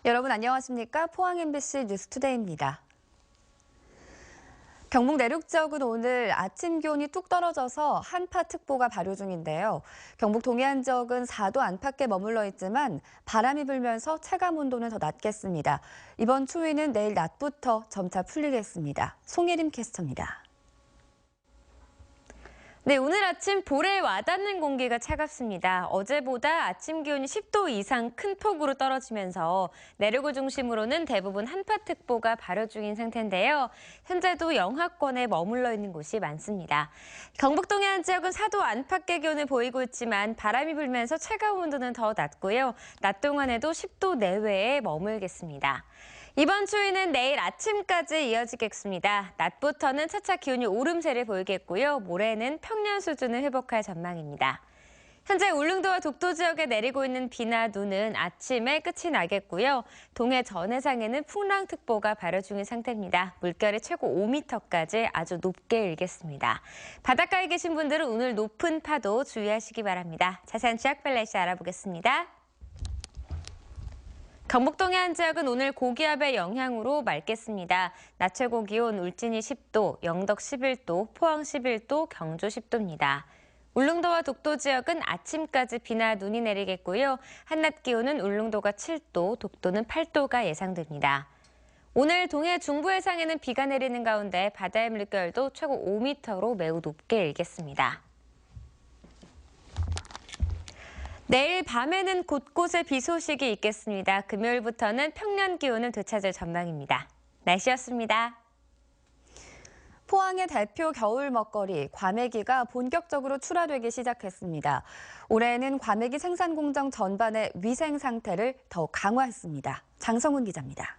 여러분 안녕하십니까? 포항 MBC 뉴스투데이입니다. 경북 내륙 지역은 오늘 아침 기온이 뚝 떨어져서 한파특보가 발효 중인데요. 경북 동해안 지역은 4도 안팎에 머물러 있지만 바람이 불면서 체감 온도는 더 낮겠습니다. 이번 추위는 내일 낮부터 점차 풀리겠습니다. 송예림 캐스터입니다. 네, 오늘 아침 볼에 와닿는 공기가 차갑습니다. 어제보다 아침 기온이 10도 이상 큰 폭으로 떨어지면서 내륙을 중심으로는 대부분 한파특보가 발효 중인 상태인데요. 현재도 영하권에 머물러 있는 곳이 많습니다. 경북 동해안 지역은 4도 안팎의 기온을 보이고 있지만 바람이 불면서 체감 온도는 더 낮고요. 낮 동안에도 10도 내외에 머물겠습니다. 이번 추위는 내일 아침까지 이어지겠습니다. 낮부터는 차차 기온이 오름세를 보이겠고요. 모레는 평년 수준을 회복할 전망입니다. 현재 울릉도와 독도 지역에 내리고 있는 비나 눈은 아침에 끝이 나겠고요. 동해 전 해상에는 풍랑특보가 발효 중인 상태입니다. 물결이 최고 5m까지 아주 높게 일겠습니다. 바닷가에 계신 분들은 오늘 높은 파도 주의하시기 바랍니다. 자세한 지역별 날씨 알아보겠습니다. 경북 동해안 지역은 오늘 고기압의 영향으로 맑겠습니다. 낮 최고 기온 울진이 10도, 영덕 11도, 포항 11도, 경주 10도입니다. 울릉도와 독도 지역은 아침까지 비나 눈이 내리겠고요. 한낮 기온은 울릉도가 7도, 독도는 8도가 예상됩니다. 오늘 동해 중부 해상에는 비가 내리는 가운데 바다의 물결도 최고 5m로 매우 높게 일겠습니다. 내일 밤에는 곳곳에 비 소식이 있겠습니다. 금요일부터는 평년 기온을 되찾을 전망입니다. 날씨였습니다. 포항의 대표 겨울 먹거리 과메기가 본격적으로 출하되기 시작했습니다. 올해는 과메기 생산 공정 전반의 위생 상태를 더욱 강화했습니다. 장성훈 기자입니다.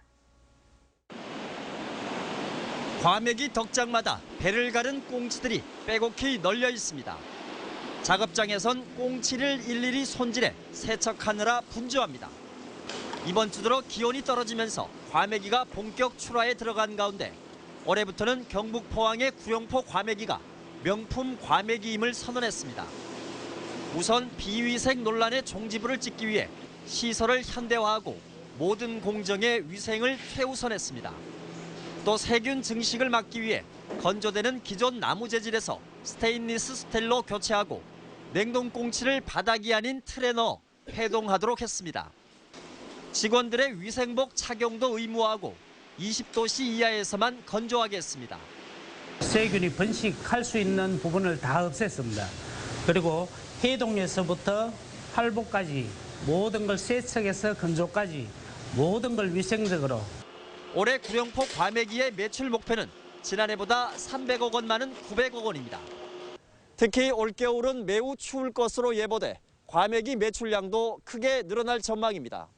과메기 덕장마다 배를 가른 꽁치들이 빼곡히 널려 있습니다. 작업장에선 꽁치를 일일이 손질해 세척하느라 분주합니다. 이번 주 들어 기온이 떨어지면서 과메기가 본격 출하에 들어간 가운데 올해부터는 경북 포항의 구룡포 과메기가 명품 과메기임을 선언했습니다. 우선 비위생 논란의 종지부를 찍기 위해 시설을 현대화하고 모든 공정의 위생을 최우선했습니다. 또 세균 증식을 막기 위해 건조되는 기존 나무 재질에서 스테인리스 스틸로 교체하고 냉동 꽁치를 바닥이 아닌 틀에 넣어 해동하도록 했습니다. 직원들의 위생복 착용도 의무화하고 20도씨 이하에서만 건조하게 했습니다. 세균이 번식할 수 있는 부분을 다 없앴습니다. 그리고 해동에서부터 활복까지 모든 걸 세척해서 건조까지 모든 걸 위생적으로. 올해 구룡포 과메기의 매출 목표는 지난해보다 300억 원 많은 900억 원입니다. 특히 올겨울은 매우 추울 것으로 예보돼 과메기 매출량도 크게 늘어날 전망입니다.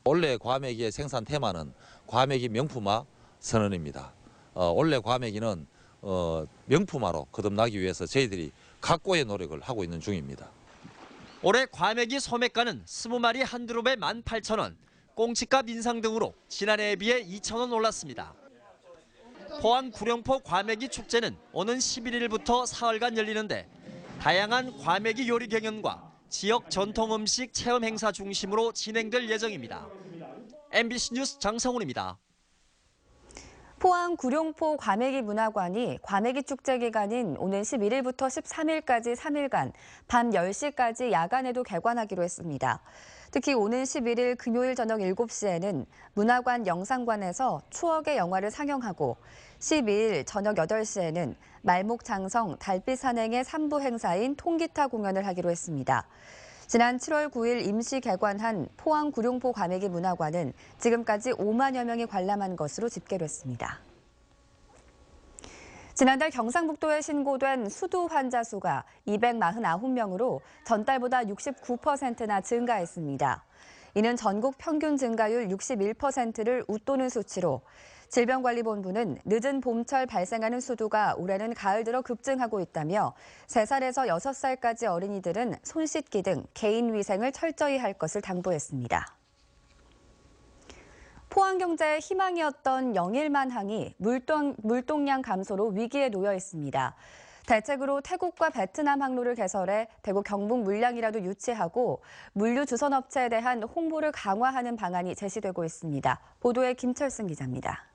올해 과메기의 생산 테마는 과메기 명품화 선언입니다. 올해 과메기는 명품화로 거듭나기 위해서 저희들이 각고의 노력을 하고 있는 중입니다. 올해 과메기 소매가는 20마리 한 그룹에 18,000원, 꽁치값 인상 등으로 지난해에 비해 2,000원 올랐습니다. 포항 구룡포 과메기 축제는 오는 11일부터 사흘간 열리는데 다양한 과메기 요리 경연과 지역 전통 음식 체험 행사 중심으로 진행될 예정입니다. MBC 뉴스 장성훈입니다. 포항 구룡포 과메기 문화관이 과메기 축제 기간인 오는 11일부터 13일까지 3일간 밤 10시까지 야간에도 개관하기로 했습니다. 특히 오는 11일 금요일 저녁 7시에는 문화관 영상관에서 추억의 영화를 상영하고 12일 저녁 8시에는 말목장성 달빛 산행의 3부 행사인 통기타 공연을 하기로 했습니다. 지난 7월 9일 임시 개관한 포항 구룡포 과메기 문화관은 지금까지 5만여 명이 관람한 것으로 집계됐습니다. 지난달 경상북도에 신고된 수두 환자 수가 249명으로 전달보다 69%나 증가했습니다. 이는 전국 평균 증가율 61%를 웃도는 수치로 질병관리본부는 늦은 봄철 발생하는 수두가 올해는 가을 들어 급증하고 있다며 3살에서 6살까지 어린이들은 손 씻기 등 개인 위생을 철저히 할 것을 당부했습니다. 포항경제의 희망이었던 영일만 항이 물동량 감소로 위기에 놓여 있습니다. 대책으로 태국과 베트남 항로를 개설해 대구 경북 물량이라도 유치하고 물류 주선업체에 대한 홍보를 강화하는 방안이 제시되고 있습니다. 보도에 김철승 기자입니다.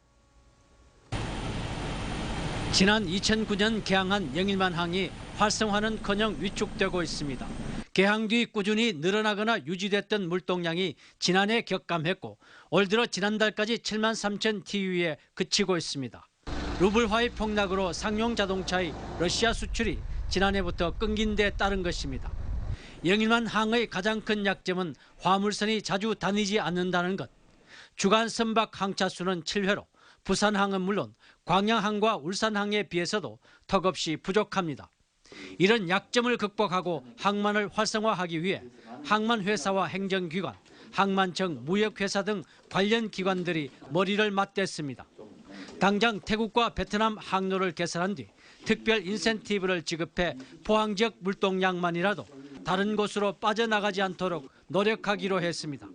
지난 2009년 개항한 영일만 항이 활성화는커녕 위축되고 있습니다. 개항 뒤 꾸준히 늘어나거나 유지됐던 물동량이 지난해 격감했고 올 들어 지난달까지 7만 3천 TU에 그치고 있습니다. 루블화의 폭락으로 상용 자동차의 러시아 수출이 지난해부터 끊긴 데 따른 것입니다. 영일만 항의 가장 큰 약점은 화물선이 자주 다니지 않는다는 것. 주간 선박 항차 수는 7회로 부산항은 물론 광양항과 울산항에 비해서도 턱없이 부족합니다. 이런 약점을 극복하고 항만을 활성화하기 위해 항만회사와 행정기관, 항만청, 무역회사 등 관련 기관들이 머리를 맞댔습니다. 당장 태국과 베트남 항로를 개설한 뒤 특별 인센티브를 지급해 포항 지역 물동량만이라도 다른 곳으로 빠져나가지 않도록 노력하기로 했습니다.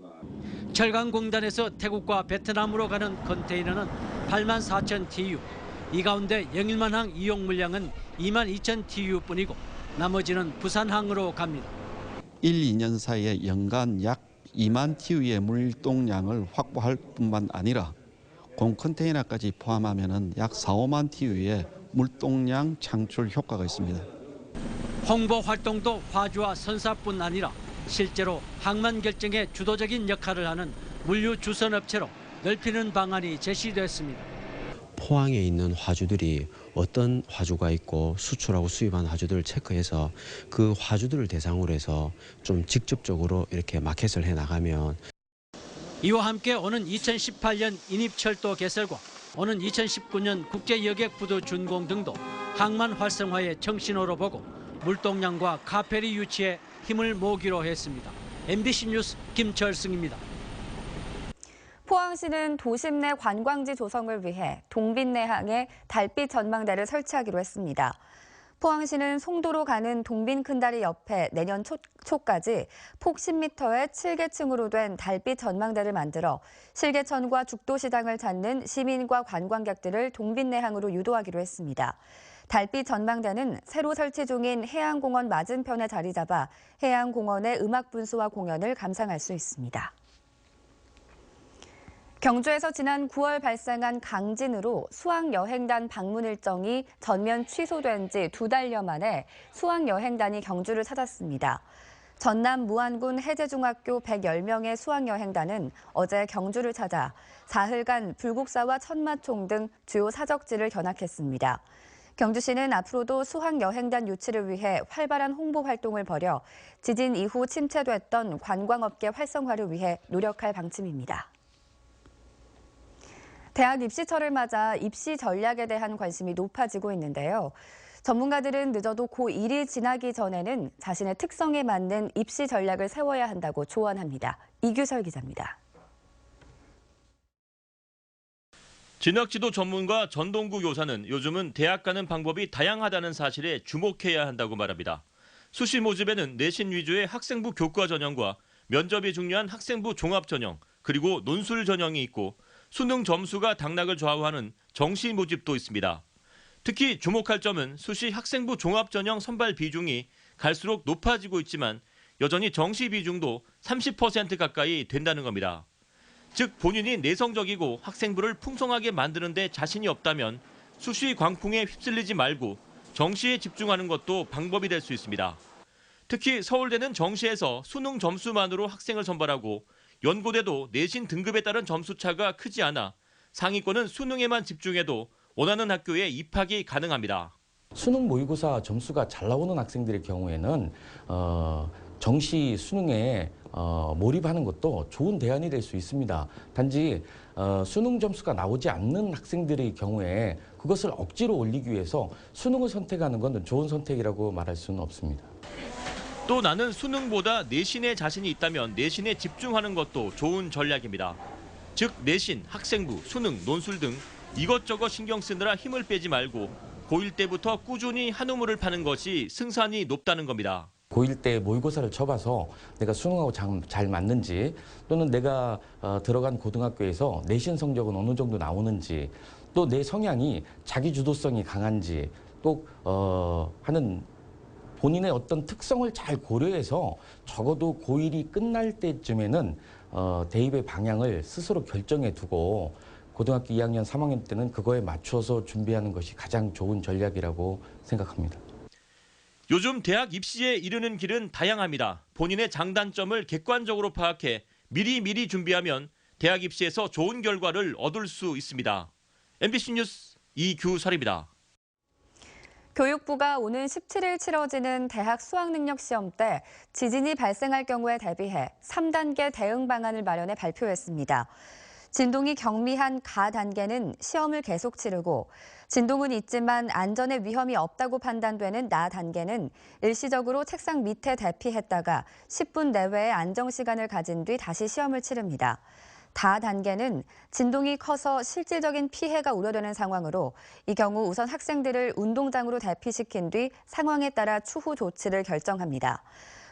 철강공단에서 태국과 베트남으로 가는 컨테이너는 8만 4천 TU, 이 가운데 영일만항 이용 물량은 2만 2천 TU뿐이고 나머지는 부산항으로 갑니다. 1, 2년 사이에 연간 약 2만 TU의 물동량을 확보할 뿐만 아니라 공컨테이너까지 포함하면 약 4, 5만 TU의 물동량 창출 효과가 있습니다. 홍보 활동도 화주와 선사뿐 아니라 실제로 항만 결정에 주도적인 역할을 하는 물류 주선업체로 넓히는 방안이 제시됐습니다. 포항에 있는 화주들이 어떤 화주가 있고 수출하고 수입한 화주들을 체크해서 그 화주들을 대상으로 해서 좀 직접적으로 이렇게 마켓을 해나가면 이와 함께 오는 2018년 인입철도 개설과 오는 2019년 국제여객부도 준공 등도 항만 활성화의 정신호로 보고 물동량과 카페리 유치에 힘을 모으기로 했습니다. MBC 뉴스 김철승입니다. 포항시는 도심 내 관광지 조성을 위해 동빈내항에 달빛 전망대를 설치하기로 했습니다. 포항시는 송도로 가는 동빈 큰다리 옆에 내년 초까지 폭 10m의 7계층으로 된 달빛 전망대를 만들어 실개천과 죽도시장을 찾는 시민과 관광객들을 동빈내항으로 유도하기로 했습니다. 달빛 전망대는 새로 설치 중인 해양공원 맞은편에 자리 잡아 해양공원의 음악 분수와 공연을 감상할 수 있습니다. 경주에서 지난 9월 발생한 강진으로 수학여행단 방문 일정이 전면 취소된 지 2달여 만에 수학여행단이 경주를 찾았습니다. 전남 무안군 해제중학교 110명의 수학여행단은 어제 경주를 찾아 사흘간 불국사와 천마총 등 주요 사적지를 견학했습니다. 경주시는 앞으로도 수학여행단 유치를 위해 활발한 홍보 활동을 벌여 지진 이후 침체됐던 관광업계 활성화를 위해 노력할 방침입니다. 대학 입시철을 맞아 입시 전략에 대한 관심이 높아지고 있는데요. 전문가들은 늦어도 고1이 지나기 전에는 자신의 특성에 맞는 입시 전략을 세워야 한다고 조언합니다. 이규설 기자입니다. 진학지도 전문가 전동구 교사는 요즘은 대학 가는 방법이 다양하다는 사실에 주목해야 한다고 말합니다. 수시 모집에는 내신 위주의 학생부 교과 전형과 면접이 중요한 학생부 종합 전형, 그리고 논술 전형이 있고 수능 점수가 당락을 좌우하는 정시 모집도 있습니다. 특히 주목할 점은 수시 학생부 종합 전형 선발 비중이 갈수록 높아지고 있지만 여전히 정시 비중도 30% 가까이 된다는 겁니다. 즉 본인이 내성적이고 학생부를 풍성하게 만드는 데 자신이 없다면 수시 광풍에 휩쓸리지 말고 정시에 집중하는 것도 방법이 될 수 있습니다. 특히 서울대는 정시에서 수능 점수만으로 학생을 선발하고 연고대도 내신 등급에 따른 점수 차가 크지 않아 상위권은 수능에만 집중해도 원하는 학교에 입학이 가능합니다. 수능 모의고사 점수가 잘 나오는 학생들의 경우에는 정시 수능에 몰입하는 것도 좋은 대안이 될 수 있습니다. 단지 수능 점수가 나오지 않는 학생들의 경우에 그것을 억지로 올리기 위해서 수능을 선택하는 것은 좋은 선택이라고 말할 수는 없습니다. 또 나는 수능보다 내신에 자신이 있다면 내신에 집중하는 것도 좋은 전략입니다. 즉 내신, 학생부, 수능, 논술 등 이것저것 신경 쓰느라 힘을 빼지 말고 고1 때부터 꾸준히 한 우물을 파는 것이 승산이 높다는 겁니다. 고1 때 모의고사를 쳐봐서 내가 수능하고 잘 맞는지 또는 내가 들어간 고등학교에서 내신 성적은 어느 정도 나오는지 또 내 성향이 자기 주도성이 강한지 또 꼭 하는 본인의 어떤 특성을 잘 고려해서 적어도 고1이 끝날 때쯤에는 대입의 방향을 스스로 결정해 두고 고등학교 2학년, 3학년 때는 그거에 맞춰서 준비하는 것이 가장 좋은 전략이라고 생각합니다. 요즘 대학 입시에 이르는 길은 다양합니다. 본인의 장단점을 객관적으로 파악해 미리 준비하면 대학 입시에서 좋은 결과를 얻을 수 있습니다. MBC 뉴스 이규설입니다. 교육부가 오는 17일 치러지는 대학 수학능력시험 때 지진이 발생할 경우에 대비해 3단계 대응 방안을 마련해 발표했습니다. 진동이 경미한 가 단계는 시험을 계속 치르고 진동은 있지만 안전에 위험이 없다고 판단되는 나 단계는 일시적으로 책상 밑에 대피했다가 10분 내외의 안정시간을 가진 뒤 다시 시험을 치릅니다. 다 단계는 진동이 커서 실질적인 피해가 우려되는 상황으로 이 경우 우선 학생들을 운동장으로 대피시킨 뒤 상황에 따라 추후 조치를 결정합니다.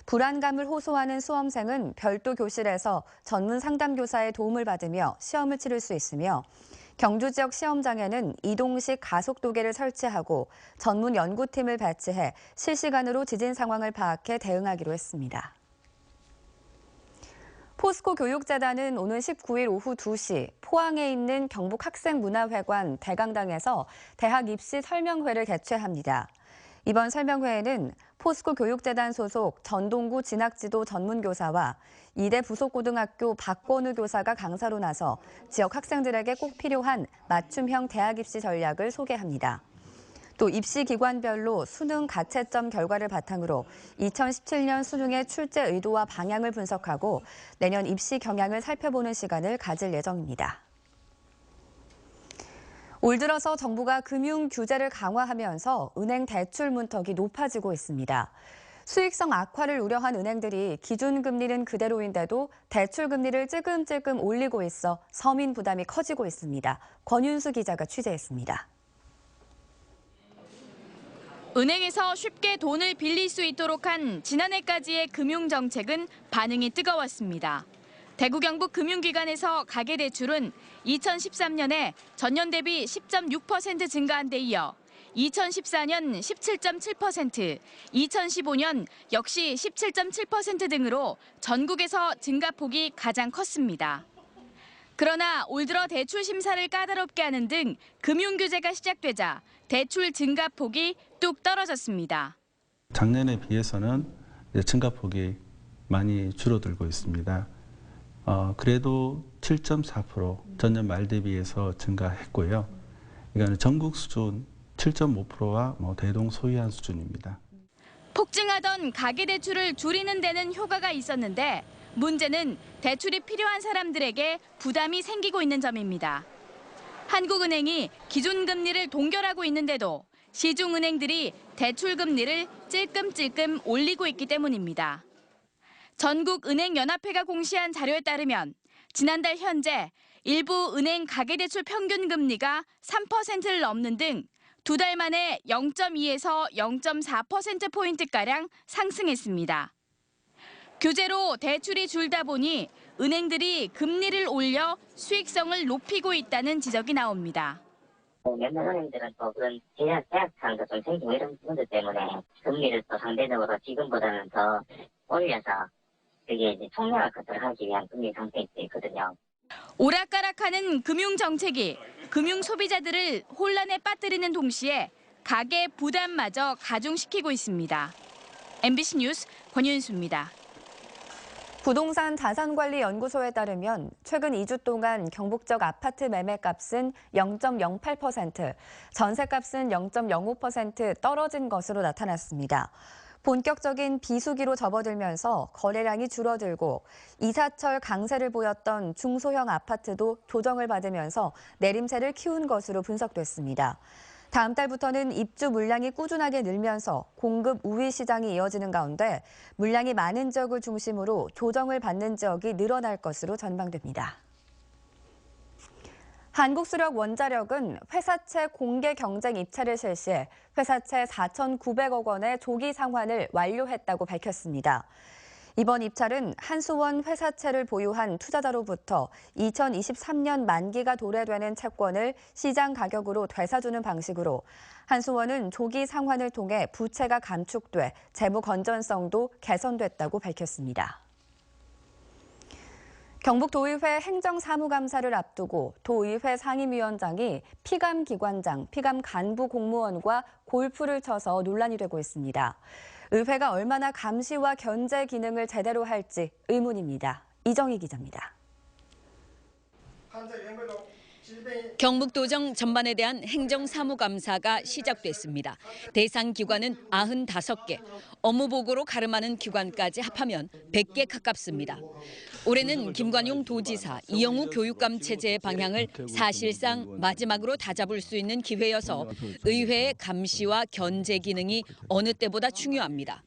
불안감을 호소하는 수험생은 별도 교실에서 전문 상담교사의 도움을 받으며 시험을 치를 수 있으며 경주 지역 시험장에는 이동식 가속도계를 설치하고 전문 연구팀을 배치해 실시간으로 지진 상황을 파악해 대응하기로 했습니다. 포스코 교육재단은 오는 19일 오후 2시 포항에 있는 경북학생문화회관 대강당에서 대학 입시 설명회를 개최합니다. 이번 설명회에는 포스코 교육재단 소속 전동구 진학지도 전문교사와 이대 부속고등학교 박권우 교사가 강사로 나서 지역 학생들에게 꼭 필요한 맞춤형 대학 입시 전략을 소개합니다. 또 입시 기관별로 수능 가채점 결과를 바탕으로 2017년 수능의 출제 의도와 방향을 분석하고 내년 입시 경향을 살펴보는 시간을 가질 예정입니다. 올 들어서 정부가 금융 규제를 강화하면서 은행 대출 문턱이 높아지고 있습니다. 수익성 악화를 우려한 은행들이 기준금리는 그대로인데도 대출금리를 찔끔찔끔 올리고 있어 서민 부담이 커지고 있습니다. 권윤수 기자가 취재했습니다. 은행에서 쉽게 돈을 빌릴 수 있도록 한 지난해까지의 금융정책은 반응이 뜨거웠습니다. 대구 경북 금융기관에서 가계대출은 2013년에 전년 대비 10.6% 증가한 데 이어 2014년 17.7%, 2015년 역시 17.7% 등으로 전국에서 증가폭이 가장 컸습니다. 그러나 올 들어 대출 심사를 까다롭게 하는 등 금융 규제가 시작되자 대출 증가폭이 뚝 떨어졌습니다. 작년에 비해서는 증가폭이 많이 줄어들고 있습니다. 그래도 7.4% 전년 말 대비해서 증가했고요. 이거는 전국 수준 7.5%와 대동소이한 수준입니다. 폭증하던 가계대출을 줄이는 데는 효과가 있었는데 문제는 대출이 필요한 사람들에게 부담이 생기고 있는 점입니다. 한국은행이 기준금리를 동결하고 있는데도 시중은행들이 대출금리를 찔끔찔끔 올리고 있기 때문입니다. 전국은행연합회가 공시한 자료에 따르면 지난달 현재 일부 은행 가계대출 평균금리가 3%를 넘는 등 두 달 만에 0.2에서 0.4%포인트가량 상승했습니다. 규제로 대출이 줄다 보니 은행들이 금리를 올려 수익성을 높이고 있다는 지적이 나옵니다. 몇몇 은행들은 또 그런 제약사항도 좀 생기고 이런 부분들 때문에 금리를 또 상대적으로 지금보다는 더 올려서 그게 이제 총량을 컨트롤하기 위한 금리 상태에 있거든요. 오락가락하는 금융정책이 금융 소비자들을 혼란에 빠뜨리는 동시에 가계 부담마저 가중시키고 있습니다. MBC 뉴스 권윤수입니다. 부동산 자산관리연구소에 따르면 최근 2주 동안 경북 적 아파트 매매값은 0.08%, 전세값은 0.05% 떨어진 것으로 나타났습니다. 본격적인 비수기로 접어들면서 거래량이 줄어들고 이사철 강세를 보였던 중소형 아파트도 조정을 받으면서 내림세를 키운 것으로 분석됐습니다. 다음 달부터는 입주 물량이 꾸준하게 늘면서 공급 우위 시장이 이어지는 가운데 물량이 많은 지역을 중심으로 조정을 받는 지역이 늘어날 것으로 전망됩니다. 한국수력원자력은 회사채 공개 경쟁 입찰을 실시해 회사채 4,900억 원의 조기 상환을 완료했다고 밝혔습니다. 이번 입찰은 한수원 회사채를 보유한 투자자로부터 2023년 만기가 도래되는 채권을 시장 가격으로 되사주는 방식으로 한수원은 조기 상환을 통해 부채가 감축돼 재무 건전성도 개선됐다고 밝혔습니다. 경북도의회 행정사무감사를 앞두고 도의회 상임위원장이 피감기관장, 피감간부 공무원과 골프를 쳐서 논란이 되고 있습니다. 의회가 얼마나 감시와 견제 기능을 제대로 할지 의문입니다. 이정희 기자입니다. 경북도정 전반에 대한 행정사무감사가 시작됐습니다. 대상 기관은 95개, 업무보고로 가름하는 기관까지 합하면 100개 가깝습니다. 올해는 김관용 도지사, 이영우 교육감 체제의 방향을 사실상 마지막으로 다잡을 수 있는 기회여서 의회의 감시와 견제 기능이 어느 때보다 중요합니다.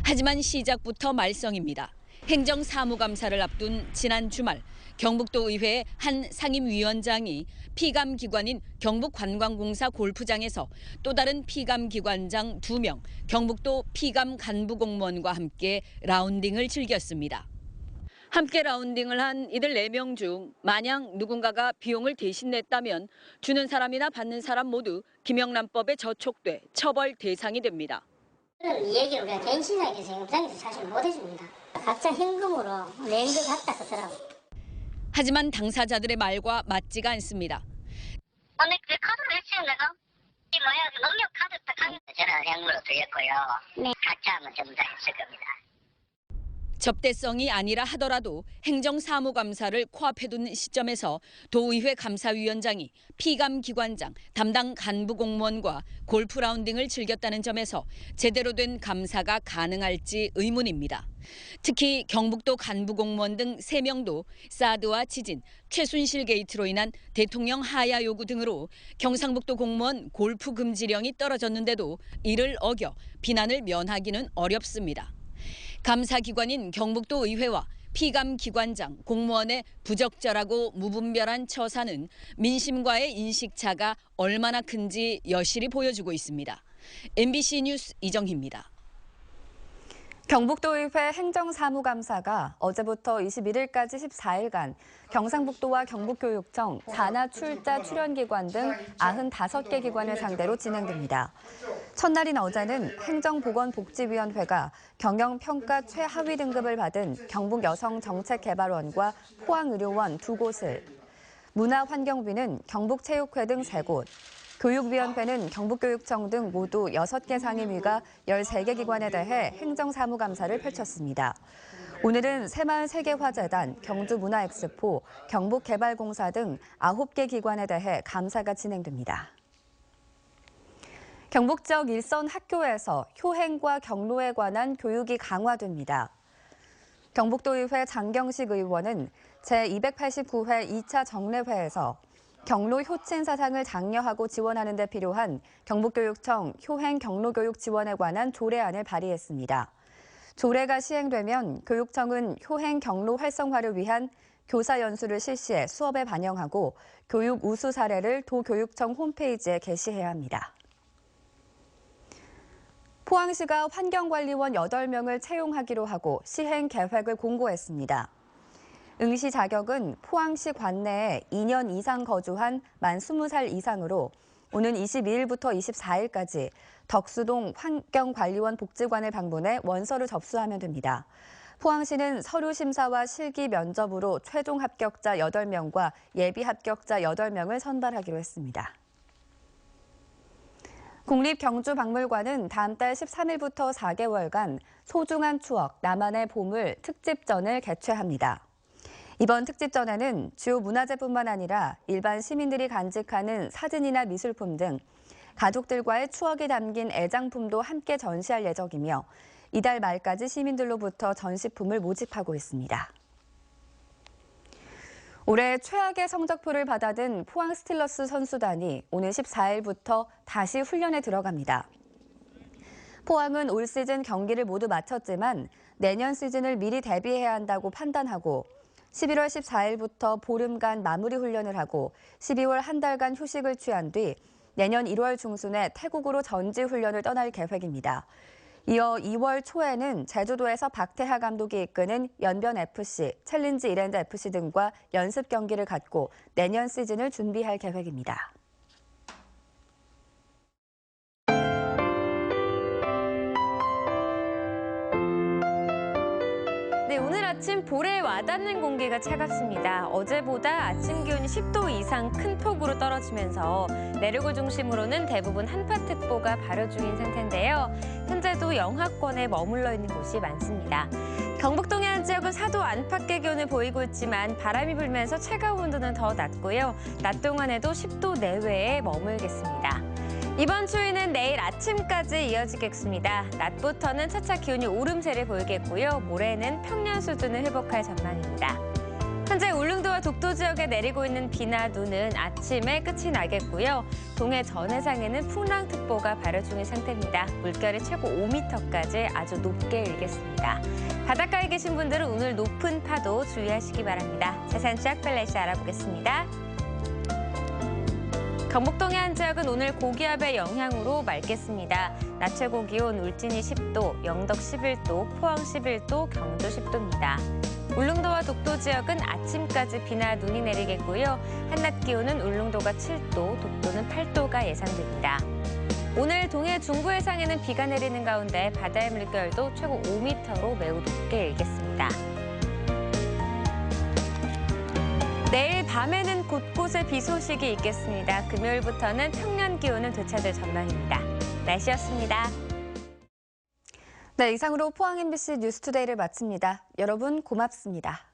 하지만 시작부터 말썽입니다. 행정사무감사를 앞둔 지난 주말 경북도 의회의 한 상임위원장이 피감기관인 경북관광공사 골프장에서 또 다른 피감기관장 2명, 경북도 피감간부공무원과 함께 라운딩을 즐겼습니다. 함께 라운딩을 한 이들 4명 중 만약 누군가가 비용을 대신 냈다면 주는 사람이나 받는 사람 모두 김영란법에 저촉돼 처벌 대상이 됩니다. 이 얘기를 우리가 개인 신상에 대해서 영장에서 사실 못 해줍니다. 각자 현금으로 낸 것 같다 쓰더라고. 하지만 당사자들의 말과 맞지가 않습니다. 오늘 그 카드로 했어요 내가? 이 뭐야 그 농협 카드 저는 현금으로 드렸고요. 네. 각자 하면 전부 다 했을 겁니다. 접대성이 아니라 하더라도 행정사무감사를 코앞에 둔 시점에서 도의회 감사위원장이 피감기관장, 담당 간부공무원과 골프 라운딩을 즐겼다는 점에서 제대로 된 감사가 가능할지 의문입니다. 특히 경북도 간부공무원 등 3명도 사드와 지진, 최순실 게이트로 인한 대통령 하야 요구 등으로 경상북도 공무원 골프 금지령이 떨어졌는데도 이를 어겨 비난을 면하기는 어렵습니다. 감사기관인 경북도 의회와 피감기관장, 공무원의 부적절하고 무분별한 처사는 민심과의 인식차가 얼마나 큰지 여실히 보여주고 있습니다. MBC 뉴스 이정희입니다. 경북도의회 행정사무감사가 어제부터 21일까지 14일간 경상북도와 경북교육청, 산하 출자 출연기관 등 95개 기관을 상대로 진행됩니다. 첫날인 어제는 행정보건복지위원회가 경영평가 최하위 등급을 받은 경북여성정책개발원과 포항의료원 2곳을, 문화환경위는 경북체육회 등 3곳, 교육위원회는 경북교육청 등 모두 6개 상임위가 13개 기관에 대해 행정사무감사를 펼쳤습니다. 오늘은 새마을세계화재단, 경주문화엑스포, 경북개발공사 등 9개 기관에 대해 감사가 진행됩니다. 경북 지역 일선 학교에서 효행과 경로에 관한 교육이 강화됩니다. 경북도의회 장경식 의원은 제289회 2차 정례회에서 경로 효친 사상을 장려하고 지원하는 데 필요한 경북교육청 효행 경로교육 지원에 관한 조례안을 발의했습니다. 조례가 시행되면 교육청은 효행 경로 활성화를 위한 교사 연수를 실시해 수업에 반영하고 교육 우수 사례를 도교육청 홈페이지에 게시해야 합니다. 포항시가 환경관리원 8명을 채용하기로 하고 시행 계획을 공고했습니다. 응시 자격은 포항시 관내에 2년 이상 거주한 만 20살 이상으로 오는 22일부터 24일까지 덕수동 환경관리원 복지관을 방문해 원서를 접수하면 됩니다. 포항시는 서류 심사와 실기 면접으로 최종 합격자 8명과 예비 합격자 8명을 선발하기로 했습니다. 국립경주박물관은 다음 달 13일부터 4개월간 소중한 추억, 나만의 보물 특집전을 개최합니다. 이번 특집전에는 주요 문화재뿐만 아니라 일반 시민들이 간직하는 사진이나 미술품 등 가족들과의 추억이 담긴 애장품도 함께 전시할 예정이며 이달 말까지 시민들로부터 전시품을 모집하고 있습니다. 올해 최악의 성적표를 받아든 포항 스틸러스 선수단이 오늘 14일부터 다시 훈련에 들어갑니다. 포항은 올 시즌 경기를 모두 마쳤지만 내년 시즌을 미리 대비해야 한다고 판단하고 11월 14일부터 보름간 마무리 훈련을 하고 12월 한 달간 휴식을 취한 뒤 내년 1월 중순에 태국으로 전지 훈련을 떠날 계획입니다. 이어 2월 초에는 제주도에서 박태하 감독이 이끄는 연변FC, 챌린지 이랜드FC 등과 연습 경기를 갖고 내년 시즌을 준비할 계획입니다. 네, 오늘 아침 볼에 와닿는 공기가 차갑습니다. 어제보다 아침 기온이 10도 이상 큰 폭으로 떨어지면서 내륙을 중심으로는 대부분 한파특보가 발효 중인 상태인데요. 현재도 영하권에 머물러 있는 곳이 많습니다. 경북 동해안 지역은 4도 안팎의 기온을 보이고 있지만 바람이 불면서 체감 온도는 더 낮고요. 낮 동안에도 10도 내외에 머물겠습니다. 이번 추위는 내일 아침까지 이어지겠습니다. 낮부터는 차차 기온이 오름세를 보이겠고요. 모레는 평년 수준을 회복할 전망입니다. 현재 울릉도와 독도 지역에 내리고 있는 비나 눈은 아침에 끝이 나겠고요. 동해 전해상에는 풍랑특보가 발효 중인 상태입니다. 물결이 최고 5m까지 아주 높게 일겠습니다. 바닷가에 계신 분들은 오늘 높은 파도 주의하시기 바랍니다. 자세한 시각별 날씨 알아보겠습니다. 경북 동해안 지역은 오늘 고기압의 영향으로 맑겠습니다. 낮 최고 기온 울진이 10도, 영덕 11도, 포항 11도, 경주 10도입니다. 울릉도와 독도 지역은 아침까지 비나 눈이 내리겠고요. 한낮 기온은 울릉도가 7도, 독도는 8도가 예상됩니다. 오늘 동해 중부 해상에는 비가 내리는 가운데 바다의 물결도 최고 5m로 매우 높게 일겠습니다. 내일 밤에는 곳곳에 비 소식이 있겠습니다. 금요일부터는 평년 기온을 되찾을 전망입니다. 날씨였습니다. 네, 이상으로 포항 MBC 뉴스투데이를 마칩니다. 여러분 고맙습니다.